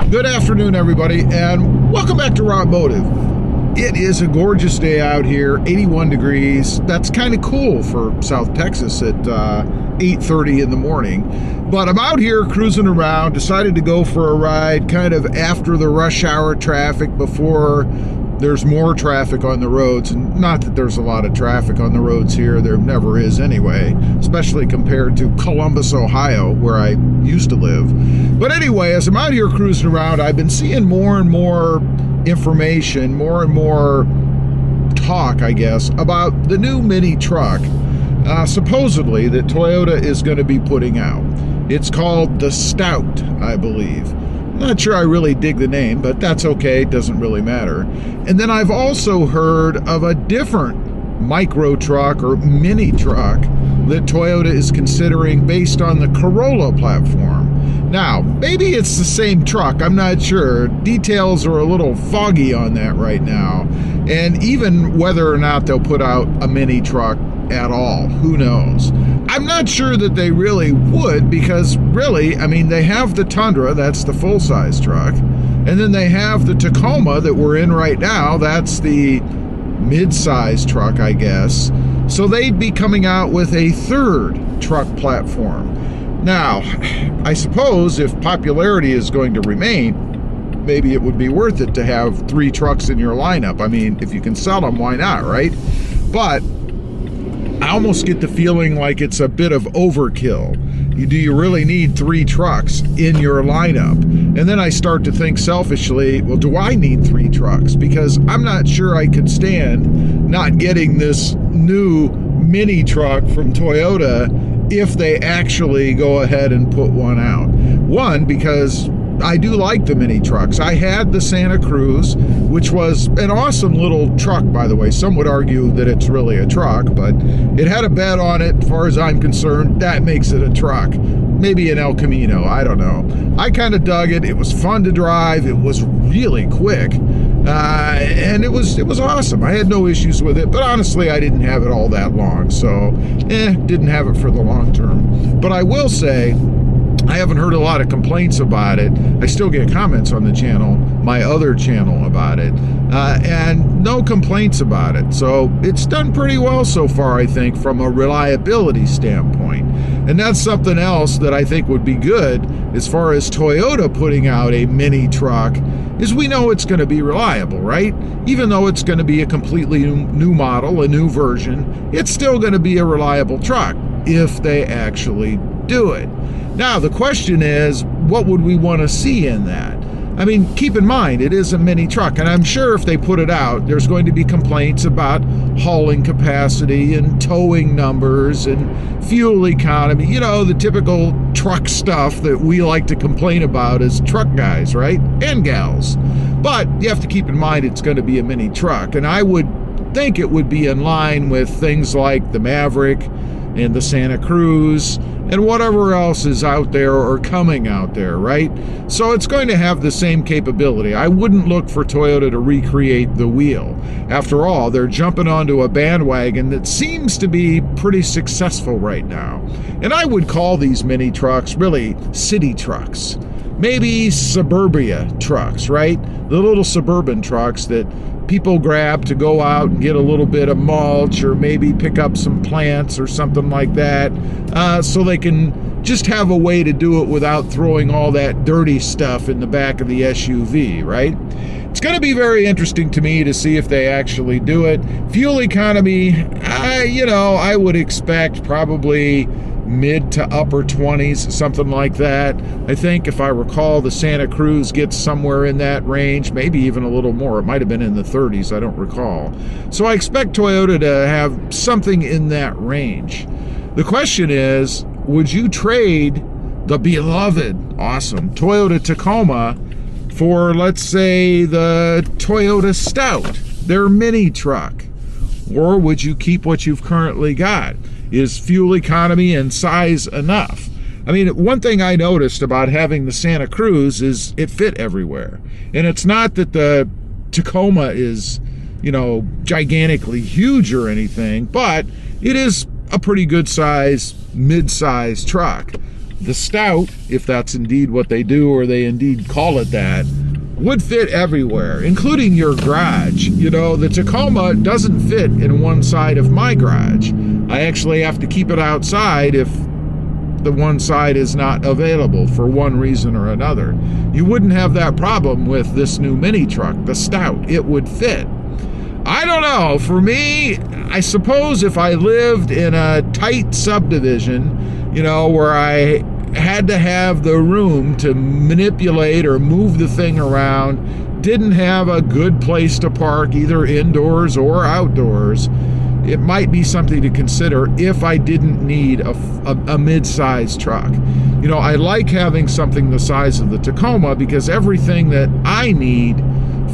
Good afternoon, everybody, and welcome back to RobMotive. It is a gorgeous day out here, 81 degrees. That's kind of cool for South Texas at 8:30 in the morning. But I'm out here cruising around, decided to go for a ride kind of after the rush hour traffic before there's more traffic on the roads. And not that there's a lot of traffic on the roads here, there never is anyway, especially compared to Columbus, Ohio, where I used to live. But anyway, as I'm out here cruising around, I've been seeing more and more information, more and more talk, I guess, about the new mini truck, supposedly, that Toyota is going to be putting out. It's called the Stout, I believe. Not sure I really dig the name, but that's okay, it doesn't really matter. And then I've also heard of a different micro truck or mini truck that Toyota is considering based on the Corolla platform. Now, maybe it's the same truck, I'm not sure. Details are a little foggy on that right now. And even whether or not they'll put out a mini truck at all, who knows? I'm not sure that they really would, because really, I mean, they have the Tundra, that's the full-size truck, and then they have the Tacoma that we're in right now, that's the mid-size truck, I guess. So they'd be coming out with a third truck platform. Now, I suppose if popularity is going to remain, maybe it would be worth it to have 3 trucks in your lineup. I mean, if you can sell them, why not, right? But I almost get the feeling like it's a bit of overkill. Do you really need 3 trucks in your lineup? And then I start to think selfishly, well, do I need 3 trucks? Because I'm not sure I could stand not getting this new mini truck from Toyota if they actually go ahead and put one out. One, because I do like the mini trucks. I had the Santa Cruz, which was an awesome little truck, by the way. Some would argue that it's really a truck, but it had a bed on it. As far as I'm concerned, that makes it a truck. Maybe an El Camino, I don't know. I kind of dug it. It was fun to drive. It was really quick. And it was awesome. I had no issues with it, but honestly, I didn't have it all that long, so didn't have it for the long term. But I will say, I haven't heard a lot of complaints about it. I still get comments on the channel, my other channel, about it, and no complaints about it. So it's done pretty well so far, I think, from a reliability standpoint. And that's something else that I think would be good as far as Toyota putting out a mini truck, is we know it's going to be reliable, right? Even though it's going to be a completely new model, a new version, it's still going to be a reliable truck if they actually do it. Now, the question is, what would we want to see in that? I mean, keep in mind, it is a mini truck, and I'm sure if they put it out, there's going to be complaints about hauling capacity and towing numbers and fuel economy, you know, the typical truck stuff that we like to complain about as truck guys, right? And gals. But you have to keep in mind it's going to be a mini truck, and I would think it would be in line with things like the Maverick and the Santa Cruz and whatever else is out there or coming out there, right? So it's going to have the same capability. I wouldn't look for Toyota to recreate the wheel. After all, they're jumping onto a bandwagon that seems to be pretty successful right now. And I would call these mini trucks really city trucks. Maybe suburbia trucks, right? The little suburban trucks that people grab to go out and get a little bit of mulch or maybe pick up some plants or something like that, so they can just have a way to do it without throwing all that dirty stuff in the back of the SUV, right? It's going to be very interesting to me to see if they actually do it. Fuel economy, you know, I would expect probably mid to upper 20s, something like that. I think, if I recall, the Santa Cruz gets somewhere in that range, maybe even a little more. It might have been in the 30s, I don't recall. So I expect Toyota to have something in that range. The question is, would you trade the beloved, awesome Toyota Tacoma for, let's say, the Toyota Stout, their mini truck? Or would you keep what you've currently got? Is fuel economy and size enough? I mean, one thing I noticed about having the Santa Cruz is it fit everywhere. And it's not that the Tacoma is, you know, gigantically huge or anything, but it is a pretty good size, mid-size truck. The Stout, if that's indeed what they do, or they indeed call it that, would fit everywhere, including your garage. You know, the Tacoma doesn't fit in one side of my garage. I actually have to keep it outside if the one side is not available for one reason or another. You wouldn't have that problem with this new mini truck, the Stout. It would fit. I don't know. For me, I suppose if I lived in a tight subdivision, you know, where I had to have the room to manipulate or move the thing around, didn't have a good place to park either indoors or outdoors, it might be something to consider if I didn't need a mid-sized truck. You know, I like having something the size of the Tacoma because everything that I need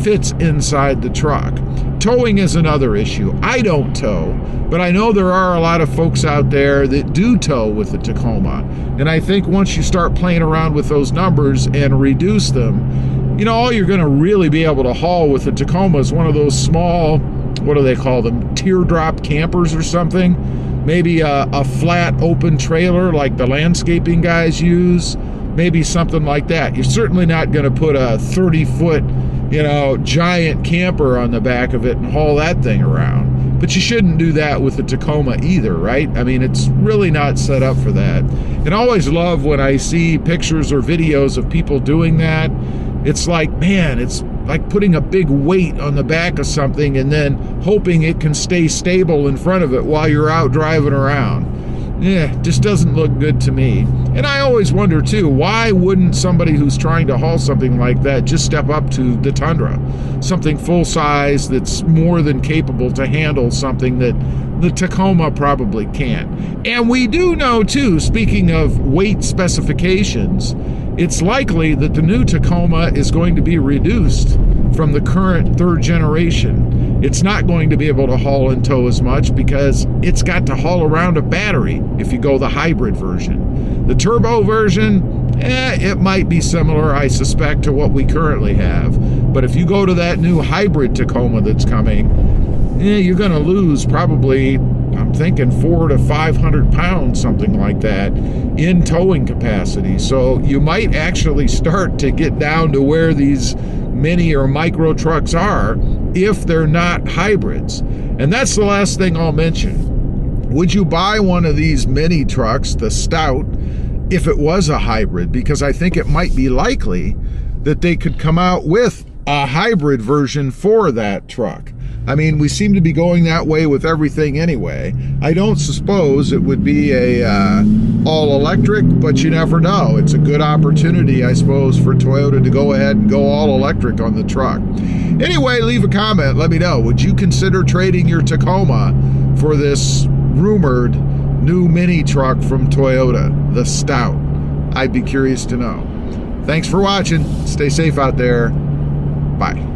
fits inside the truck. Towing is another issue. I don't tow, but I know there are a lot of folks out there that do tow with the Tacoma. And I think once you start playing around with those numbers and reduce them, you know, all you're going to really be able to haul with the Tacoma is one of those small, what do they call them, teardrop campers or something. Maybe a flat open trailer like the landscaping guys use. Maybe something like that. You're certainly not going to put a 30-foot, you know, giant camper on the back of it and haul that thing around. But you shouldn't do that with the Tacoma either, right? I mean, it's really not set up for that. And I always love when I see pictures or videos of people doing that. It's like, man, it's like putting a big weight on the back of something and then hoping it can stay stable in front of it while you're out driving around. Yeah, just doesn't look good to me. And I always wonder too, why wouldn't somebody who's trying to haul something like that just step up to the Tundra? Something full size that's more than capable to handle something that the Tacoma probably can't. And we do know too, speaking of weight specifications, it's likely that the new Tacoma is going to be reduced from the current third generation. It's not going to be able to haul and tow as much because it's got to haul around a battery if you go the hybrid version. The turbo version, it might be similar, I suspect, to what we currently have. But if you go to that new hybrid Tacoma that's coming, you're going to lose probably, I'm thinking 400 to 500 pounds, something like that, in towing capacity. So you might actually start to get down to where these mini or micro trucks are if they're not hybrids. And that's the last thing I'll mention. Would you buy one of these mini trucks, the Stout, if it was a hybrid? Because I think it might be likely that they could come out with a hybrid version for that truck. I mean, we seem to be going that way with everything anyway. I don't suppose it would be a all-electric, but you never know. It's a good opportunity, I suppose, for Toyota to go ahead and go all-electric on the truck. Anyway, leave a comment. Let me know. Would you consider trading your Tacoma for this rumored new mini truck from Toyota, the Stout? I'd be curious to know. Thanks for watching. Stay safe out there. Bye.